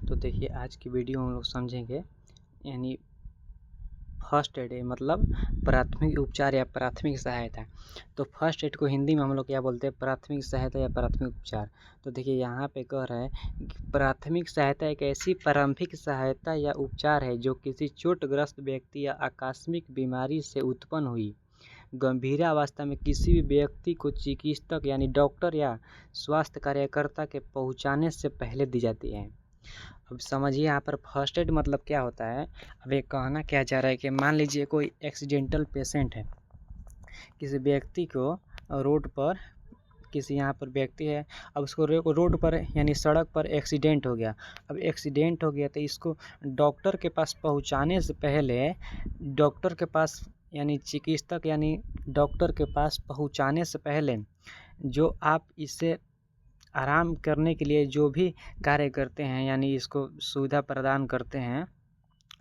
तो देखिए आज की वीडियो हम लोग समझेंगे यानी फर्स्ट एड मतलब प्राथमिक उपचार या प्राथमिक सहायता। तो फर्स्ट एड को हिंदी में हम लोग क्या बोलते हैं, प्राथमिक सहायता या प्राथमिक उपचार। तो देखिए यहाँ पे कह रहा है कि प्राथमिक सहायता एक ऐसी प्रारंभिक सहायता या उपचार है जो किसी चोटग्रस्त व्यक्ति या आकस्मिक बीमारी से उत्पन्न हुई गंभीर अवस्था में किसी भी व्यक्ति को चिकित्सक यानी डॉक्टर या स्वास्थ्य कार्यकर्ता के पहुंचाने से पहले दी जाती है। अब समझिए यहाँ पर फर्स्ट एड मतलब क्या होता है। अब ये कहना क्या चाह रहा है कि मान लीजिए कोई एक्सीडेंटल पेशेंट है, किसी व्यक्ति को रोड पर किसी यहाँ पर व्यक्ति है, अब उसको रोड पर यानी सड़क पर एक्सीडेंट हो गया। अब एक्सीडेंट हो गया तो इसको डॉक्टर के पास पहुँचाने से पहले डॉक्टर के पास यानी चिकित्सक यानी डॉक्टर के पास पहुँचाने से पहले जो आप इसे आराम करने के लिए जो भी कार्य करते हैं यानी इसको सुविधा प्रदान करते हैं,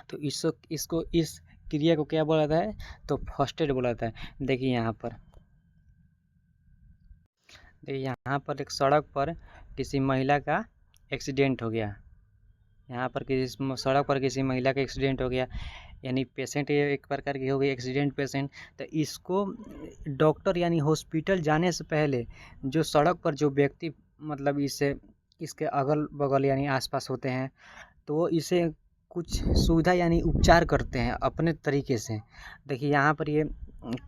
तो इसको इस क्रिया को क्या बोला जाता है, तो फर्स्ट एड बोला जाता है। देखिए यहाँ पर एक सड़क पर किसी महिला का एक्सीडेंट हो गया। यहाँ पर किसी सड़क पर किसी महिला का एक्सीडेंट हो गया यानी पेशेंट एक प्रकार की हो गई एक्सीडेंट पेशेंट। तो इसको डॉक्टर यानी हॉस्पिटल जाने से पहले जो सड़क पर जो व्यक्ति मतलब इसके अगल बगल यानी आसपास होते हैं, तो वो इसे कुछ सुविधा यानी उपचार करते हैं अपने तरीके से। देखिए यहाँ पर ये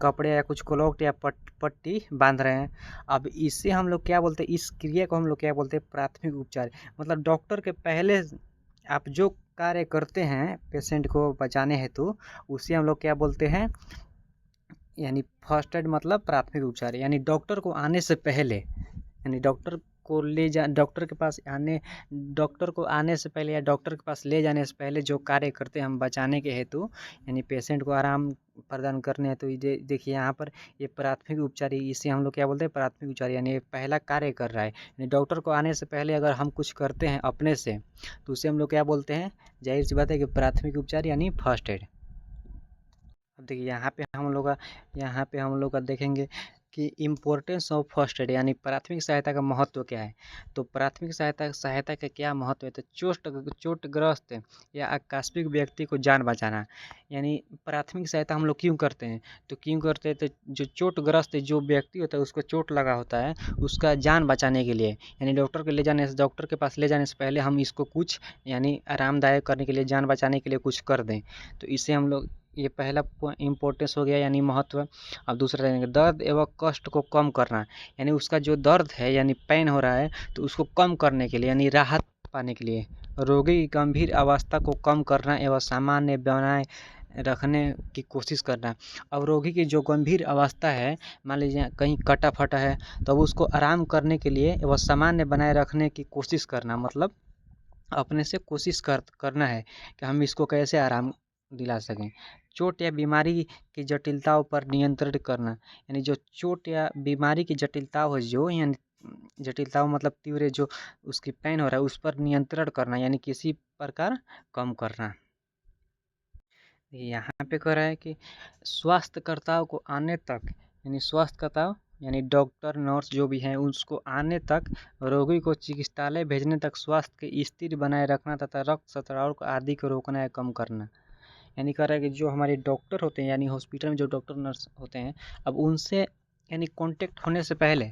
कपड़े या कुछ क्लॉथ या पट्टी बांध रहे हैं। अब इससे हम लोग क्या बोलते हैं, इस क्रिया को हम लोग क्या बोलते हैं, प्राथमिक उपचार। मतलब डॉक्टर के पहले आप जो कार्य करते हैं पेशेंट को बचाने हेतु, उसे हम लोग क्या बोलते हैं, यानी फर्स्ट एड मतलब प्राथमिक उपचार। यानी डॉक्टर को आने से पहले यानी डॉक्टर को आने से पहले या डॉक्टर के पास ले जाने से पहले जो कार्य करते हैं हम बचाने के हेतु यानी पेशेंट को आराम प्रदान करने हेतु। देखिए यहाँ पर ये प्राथमिक उपचार, इसे हम लोग क्या बोलते हैं, प्राथमिक उपचार। यानी पहला कार्य कर रहा है यानी डॉक्टर को आने से पहले अगर हम कुछ करते हैं अपने से, तो उसे हम लोग क्या बोलते हैं, जाहिर सी बात है कि प्राथमिक उपचार यानी फर्स्ट एड। अब देखिए यहाँ पे हम लोग का देखेंगे कि इम्पोर्टेंस ऑफ फर्स्ट एड यानी प्राथमिक सहायता का महत्व क्या है। तो प्राथमिक सहायता का क्या महत्व है, तो चोटग्रस्त या आकस्मिक व्यक्ति को जान बचाना। यानी प्राथमिक सहायता हम लोग क्यों करते हैं, तो जो चोटग्रस्त जो व्यक्ति होता है उसको चोट लगा होता है, उसका जान बचाने के लिए यानी डॉक्टर के पास ले जाने से पहले हम इसको कुछ यानी आरामदायक करने के लिए, जान बचाने के लिए कुछ कर दें। तो इससे हम लोग, ये पहला इम्पोर्टेंस हो गया यानी महत्व। अब दूसरा रहेंगे दर्द एवं कष्ट को कम करना। यानी उसका जो दर्द है यानी पेन हो रहा है तो उसको कम करने के लिए यानी राहत पाने के लिए, रोगी की गंभीर अवस्था को कम करना एवं सामान्य बनाए रखने की कोशिश करना। अब रोगी की जो गंभीर अवस्था है, मान लीजिए कहीं कटा फटा है, तो अब उसको आराम करने के लिए एवं सामान्य बनाए रखने की कोशिश करना। मतलब अपने से कोशिश करना है कि हम इसको कैसे आराम दिला सकें। चोट या बीमारी की जटिलताओं पर नियंत्रण करना। यानी जो चोट या बीमारी की जटिलता हो, जो यानी जटिलताओं मतलब तीव्र जो उसकी पेन हो रहा है उस पर नियंत्रण करना यानी किसी प्रकार कम करना। यहाँ पे कह रहा है कि स्वास्थ्यकर्ताओं को आने तक यानी डॉक्टर नर्स जो भी हैं उसको आने तक रोगी को चिकित्सालय भेजने तक स्वास्थ्य की स्थिति बनाए रखना तथा रक्तस्राव आदि को रोकना या कम करना। यानी कह रहा है कि जो हमारे डॉक्टर होते हैं यानी हॉस्पिटल में जो डॉक्टर नर्स होते हैं, अब उनसे यानी कांटेक्ट होने से पहले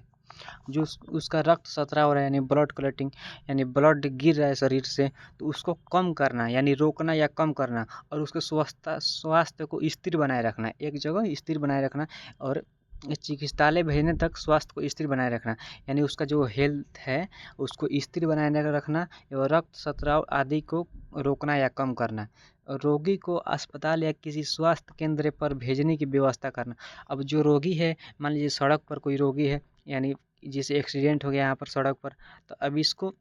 जो उसका रक्त स्राव हो रहा है यानी ब्लड क्लॉटिंग यानी ब्लड गिर रहा है शरीर से, तो उसको कम करना यानी रोकना या कम करना, और उसके स्वास्थ्य को स्थिर बनाए रखना, एक जगह स्थिर बनाए रखना, और चिकित्सालय भेजने तक स्वास्थ्य को स्थिर बनाए रखना। यानी उसका जो हेल्थ है उसको स्थिर बनाए रखना एवं रक्त स्राव आदि को रोकना या कम करना। रोगी को अस्पताल या किसी स्वास्थ्य केंद्र पर भेजने की व्यवस्था करना। अब जो रोगी है, मान लीजिए सड़क पर कोई रोगी है यानी जिसे एक्सीडेंट हो गया यहाँ पर सड़क पर, तो अब इसको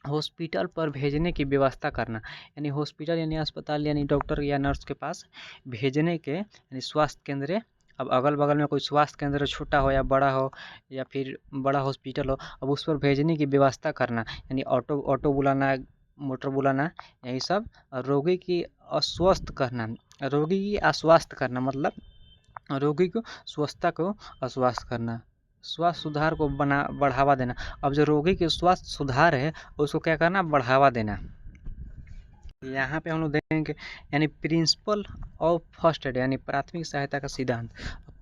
हॉस्पिटल पर भेजने की व्यवस्था करना। यानी हॉस्पिटल यानी अस्पताल यानी डॉक्टर या नर्स के पास भेजने के यानी स्वास्थ्य केंद्र। अब अगल बगल में कोई स्वास्थ्य केंद्र छोटा हो या बड़ा हो या फिर बड़ा हॉस्पिटल हो, अब उस पर भेजने की व्यवस्था करना यानी ऑटो बुलाना, मोटर बुलाना, यही सब। रोगी की अस्वस्थ करना मतलब रोगी को स्वस्थता को अस्वस्थ करना, स्वास्थ्य सुधार को बढ़ावा देना। अब जो रोगी के स्वास्थ्य सुधार है उसको क्या करना, बढ़ावा देना। यहाँ पे हम लोग देखेंगे यानी प्रिंसिपल ऑफ फर्स्ट एड यानी प्राथमिक सहायता का सिद्धांत।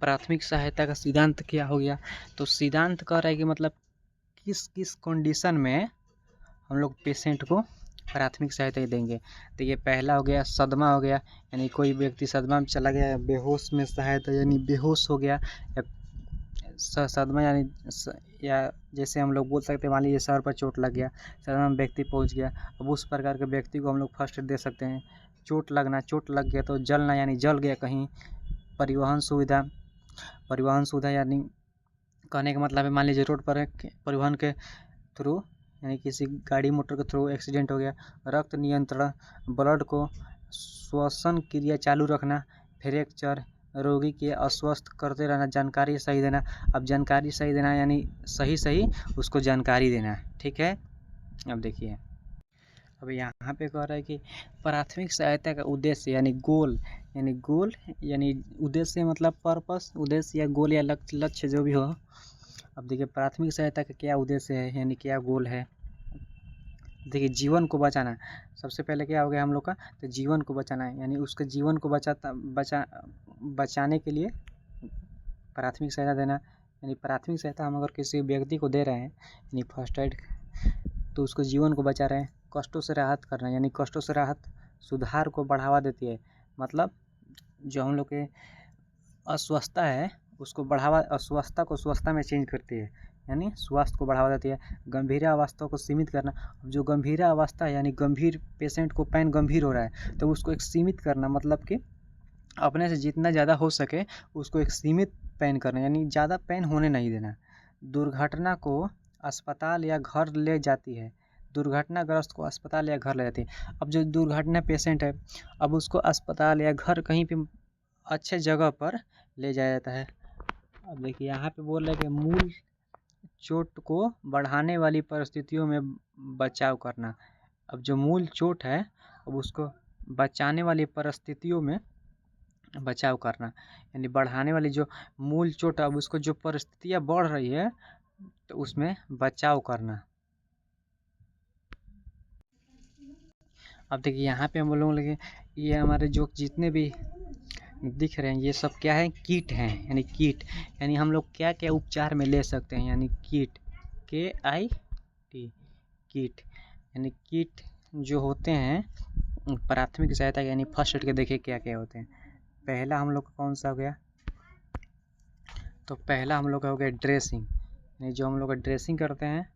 प्राथमिक सहायता का सिद्धांत क्या हो गया, तो सिद्धांत कह रहा है कि मतलब किस किस कंडीशन में हम लोग पेशेंट को प्राथमिक सहायता देंगे। तो ये पहला हो गया सदमा हो गया, यानी कोई व्यक्ति सदमा में चला गया, बेहोश में सहायता यानी बेहोश हो गया, या सदमा यानी या जैसे हम लोग बोल सकते हैं मान लीजिए सर पर चोट लग गया, सदमा में व्यक्ति पहुंच गया, अब उस प्रकार के व्यक्ति को हम लोग फर्स्ट एड दे सकते हैं। चोट लग गया तो जलना यानी जल गया कहीं, परिवहन सुविधा यानी कहने का मतलब है मान लीजिए रोड पर परिवहन के थ्रू यानी किसी गाड़ी मोटर के थ्रू एक्सीडेंट हो गया। रक्त नियंत्रण, ब्लड को श्वसन क्रिया चालू रखना, फ्रैक्चर, रोगी के अस्वस्थ करते रहना, जानकारी सही देना। अब जानकारी सही देना यानी सही उसको जानकारी देना, ठीक है। अब देखिए अब यहाँ पे कह रहा है कि प्राथमिक सहायता का उद्देश्य यानी गोल यानी उद्देश्य मतलब पर्पस, उद्देश्य या गोल या लक्ष्य जो भी हो। अब देखिए प्राथमिक सहायता का क्या उद्देश्य है यानी क्या गोल है। देखिए जीवन को बचाना, सबसे पहले क्या हो गया हम लोग का, तो जीवन को बचाना है यानी उसके जीवन को बचाने के लिए प्राथमिक सहायता देना। यानी प्राथमिक सहायता हम अगर किसी व्यक्ति को दे रहे हैं यानी फर्स्ट एड, तो उसको जीवन को बचा रहे हैं। कष्टों से राहत करना यानी कष्टों से राहत सुधार को बढ़ावा देती है, मतलब जो हम लोग के अस्वस्थता है उसको अस्वस्थता को स्वस्थता में चेंज करती है, यानी स्वास्थ्य को बढ़ावा देती है। गंभीर अवस्था को सीमित करना, जो गंभीर अवस्था है यानी गंभीर पेशेंट को पेन गंभीर हो रहा है तो उसको एक सीमित करना, मतलब कि अपने से जितना ज़्यादा हो सके उसको एक सीमित पेन करना यानी ज़्यादा पेन होने नहीं देना। दुर्घटना को अस्पताल या घर ले जाती है, दुर्घटनाग्रस्त को अस्पताल या घर ले जाती है। अब जो दुर्घटना पेशेंट है अब उसको अस्पताल या घर कहीं पे अच्छे जगह पर ले जाया जाता है। अब देखिए यहाँ पे बोल रहे हैं कि मूल चोट को बढ़ाने वाली परिस्थितियों में बचाव करना। अब जो मूल चोट है अब उसको बचाने वाली परिस्थितियों में बचाव करना, यानी बढ़ाने वाली जो मूल चोट है अब उसको जो परिस्थितियाँ बढ़ रही है तो उसमें बचाव करना। अब देखिए यहाँ पे हम लोग लगे ये हमारे जो जितने भी दिख रहे हैं ये सब क्या है, किट हैं, यानी किट यानी हम लोग क्या क्या उपचार में ले सकते हैं, यानी किट KIT किट यानी किट जो होते हैं प्राथमिक सहायता यानी फर्स्ट एड के। देखिए क्या क्या होते हैं। पहला हम लोग का कौन सा हो गया, तो पहला हम लोग का हो गया ड्रेसिंग, यानी जो हम लोग का ड्रेसिंग करते हैं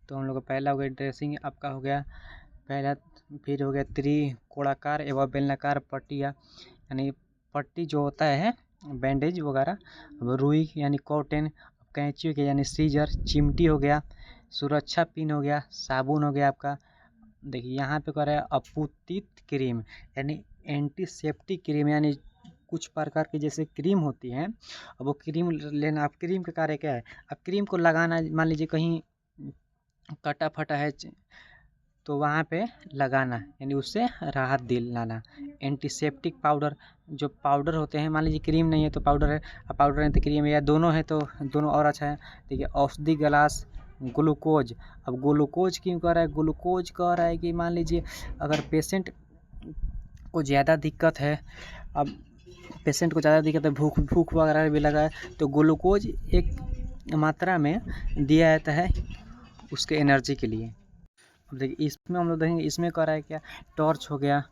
तो हम लोग का पहला हो गया ड्रेसिंग आपका हो गया पहला। फिर हो गया त्रिकोणाकार एवं बेलनाकार पट्टियाँ, यानी पट्टी जो होता है बैंडेज वगैरह, रुई यानी कॉटन, कैंची हो गया यानी सीजर, चिमटी हो गया, सुरक्षा पिन हो गया, साबुन हो गया आपका। देखिए यहाँ पे कह रहा है अपूतित क्रीम यानी एंटीसेप्टिक क्रीम, यानी कुछ प्रकार की जैसे क्रीम होती है अब वो क्रीम लेना। अब क्रीम का कार्य क्या है, अब क्रीम को लगाना, मान लीजिए कहीं कटा फटा है तो वहाँ पे लगाना यानी उससे राहत दिलाना। एंटीसेप्टिक पाउडर, जो पाउडर होते हैं मान लीजिए क्रीम नहीं है तो पाउडर है, अब पाउडर है तो क्रीम है, या दोनों है तो दोनों और अच्छा है। देखिए औषधि ग्लास, ग्लूकोज। अब ग्लूकोज क्यों कह रहा है, ग्लूकोज कह रहा है कि मान लीजिए अगर पेशेंट को ज़्यादा दिक्कत है, अब पेशेंट को ज़्यादा दिक्कत है, भूख वगैरह भी लगा है तो ग्लूकोज एक मात्रा में दिया जाता है उसके एनर्जी के लिए। अब देखिए इसमें हम लोग देखेंगे इसमें कह रहा है क्या, टॉर्च हो गया,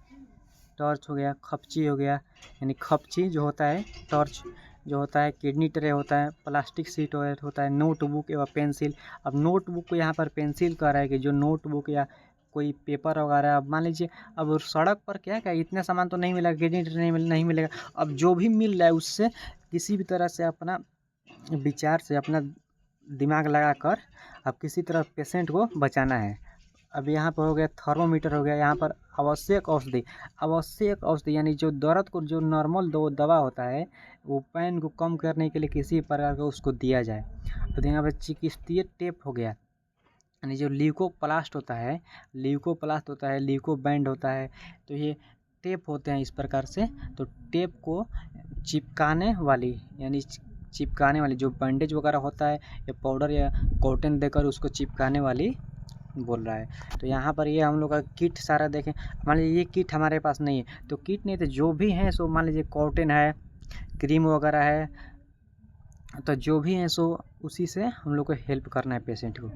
खपची हो गया, यानी खपची जो होता है, टॉर्च जो होता है, किडनी ट्रे होता है, प्लास्टिक सीट होता है, नोटबुक एवं पेंसिल। अब नोटबुक को यहाँ पर पेंसिल कह रहा है कि जो नोटबुक या कोई पेपर वगैरह, अब मान लीजिए अब सड़क पर क्या इतना सामान तो नहीं मिलेगा, किडनी ट्रे नहीं मिलेगा। अब जो भी मिल रहा है उससे किसी भी तरह से अपना विचार से अपना दिमाग लगाकर अब किसी तरह पेशेंट को बचाना है। अब यहाँ पर हो गया थर्मोमीटर हो गया, यहाँ पर आवश्यक औषधि यानी जो दर्द को जो नॉर्मल दवा होता है वो पेन को कम करने के लिए किसी प्रकार का उसको दिया जाए। तो यहाँ पर चिकित्सीय टेप हो गया, यानी जो ल्यूकोप्लास्ट होता है, ल्यूकोबैंड होता है, तो ये टेप होते हैं इस प्रकार से। तो टेप को चिपकाने वाली जो बैंडेज वगैरह होता है या पाउडर या कॉटन देकर उसको चिपकाने वाली बोल रहा है। तो यहाँ पर ये हम लोग का किट सारा देखें, मान लीजिए ये किट हमारे पास नहीं है, तो किट नहीं तो जो भी है सो मान लीजिए कॉटन है, क्रीम वगैरह है, तो जो भी है सो उसी से हम लोग को हेल्प करना है पेशेंट को।